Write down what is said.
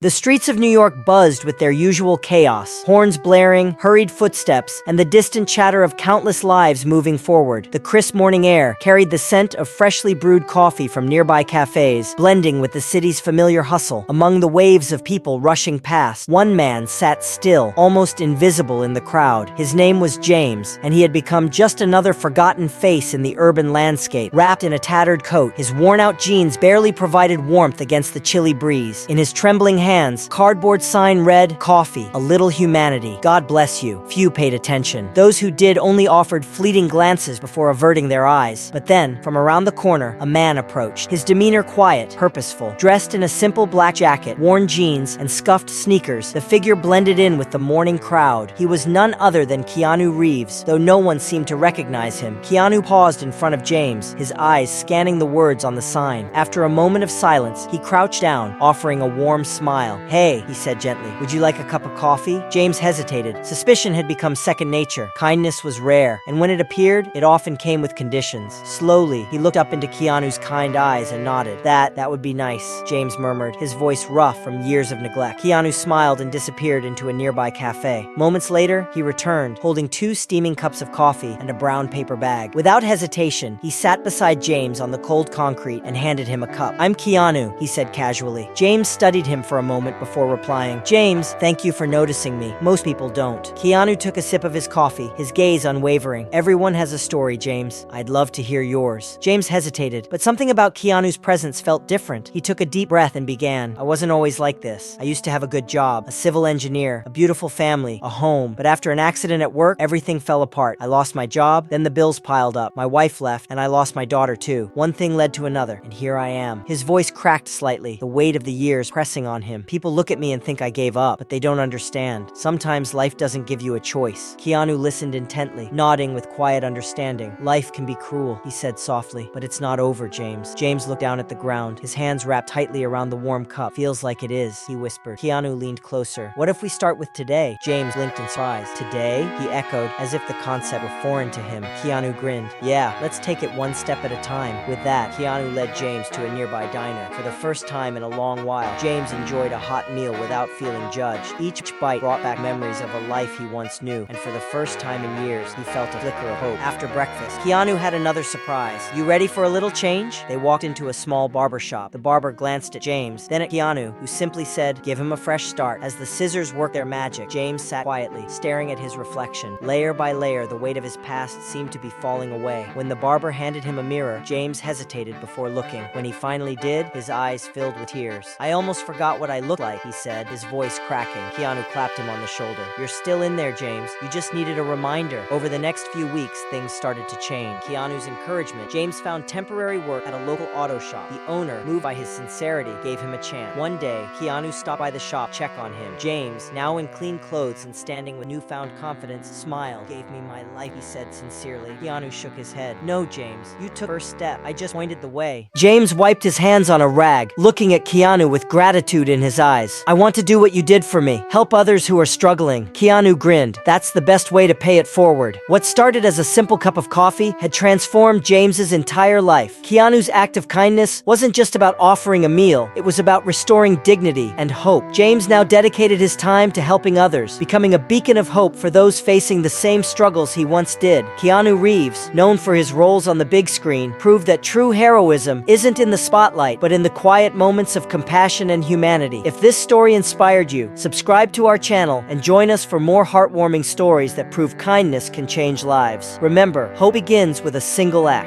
The streets of New York buzzed with their usual chaos, horns blaring, hurried footsteps, and the distant chatter of countless lives moving forward. The crisp morning air carried the scent of freshly brewed coffee from nearby cafes, blending with the city's familiar hustle. Among the waves of people rushing past, one man sat still, almost invisible in the crowd. His name was James, and he had become just another forgotten face in the urban landscape. Wrapped in a tattered coat, his worn-out jeans barely provided warmth against the chilly breeze. In his trembling hands, cardboard sign read, "Coffee, a little humanity. God bless you." Few paid attention. Those who did only offered fleeting glances before averting their eyes. But then, from around the corner, a man approached. His demeanor quiet, purposeful. Dressed in a simple black jacket, worn jeans, and scuffed sneakers, the figure blended in with the morning crowd. He was none other than Keanu Reeves, though no one seemed to recognize him. Keanu paused in front of James, his eyes scanning the words on the sign. After a moment of silence, he crouched down, offering a warm smile. "Hey," he said gently, "would you like a cup of coffee?" James hesitated. Suspicion had become second nature. Kindness was rare, and when it appeared, it often came with conditions. Slowly, he looked up into Keanu's kind eyes and nodded. That would be nice," James murmured, his voice rough from years of neglect. Keanu smiled and disappeared into a nearby cafe. Moments later, he returned, holding 2 steaming cups of coffee and a brown paper bag. Without hesitation, he sat beside James on the cold concrete and handed him a cup. "I'm Keanu," he said casually. James studied him for a moment before replying, "James, thank you for noticing me. Most people don't." Keanu took a sip of his coffee, his gaze unwavering. "Everyone has a story, James. I'd love to hear yours." James hesitated, but something about Keanu's presence felt different. He took a deep breath and began, "I wasn't always like this. I used to have a good job, a civil engineer, a beautiful family, a home. But after an accident at work, everything fell apart. I lost my job, then the bills piled up. My wife left, and I lost my daughter too. One thing led to another, and here I am." His voice cracked slightly, the weight of the years pressing on him. "People look at me and think I gave up, but they don't understand. Sometimes life doesn't give you a choice." Keanu listened intently, nodding with quiet understanding. "Life can be cruel," he said softly, "but it's not over, James." James looked down at the ground, his hands wrapped tightly around the warm cup. "Feels like it is," he whispered. Keanu leaned closer. "What if we start with today?" James blinked in surprise. "Today?" he echoed, as if the concept were foreign to him. Keanu grinned. "Yeah, let's take it one step at a time." With that, Keanu led James to a nearby diner. For the first time in a long while, James enjoyed a hot meal without feeling judged. Each bite brought back memories of a life he once knew, and for the first time in years, he felt a flicker of hope. After breakfast, Keanu had another surprise. "You ready for a little change?" They walked into a small barber shop. The barber glanced at James, then at Keanu, who simply said, "Give him a fresh start." As the scissors worked their magic, James sat quietly, staring at his reflection. Layer by layer, the weight of his past seemed to be falling away. When the barber handed him a mirror, James hesitated before looking. When he finally did, his eyes filled with tears. "I almost forgot what I looked like," he said, his voice cracking. Keanu clapped him on the shoulder. "You're still in there, James. You just needed a reminder." Over the next few weeks, things started to change. Keanu's encouragement, James found temporary work at a local auto shop. The owner, moved by his sincerity, gave him a chance. One day, Keanu stopped by the shop to check on him. James, now in clean clothes and standing with newfound confidence, smiled. "Gave me my life," he said sincerely. Keanu shook his head. "No, James. You took first step. I just pointed the way." James wiped his hands on a rag, looking at Keanu with gratitude in his eyes. "I want to do what you did for me. Help others who are struggling." Keanu grinned. That's the best way to pay it forward. What started as a simple cup of coffee had transformed James's entire life. Keanu's act of kindness wasn't just about offering a meal. It was about restoring dignity and hope. James now dedicated his time to helping others, becoming a beacon of hope for those facing the same struggles he once did. Keanu Reeves, known for his roles on the big screen, proved that true heroism isn't in the spotlight, but in the quiet moments of compassion and humanity. If this story inspired you, subscribe to our channel and join us for more heartwarming stories that prove kindness can change lives. Remember, hope begins with a single act.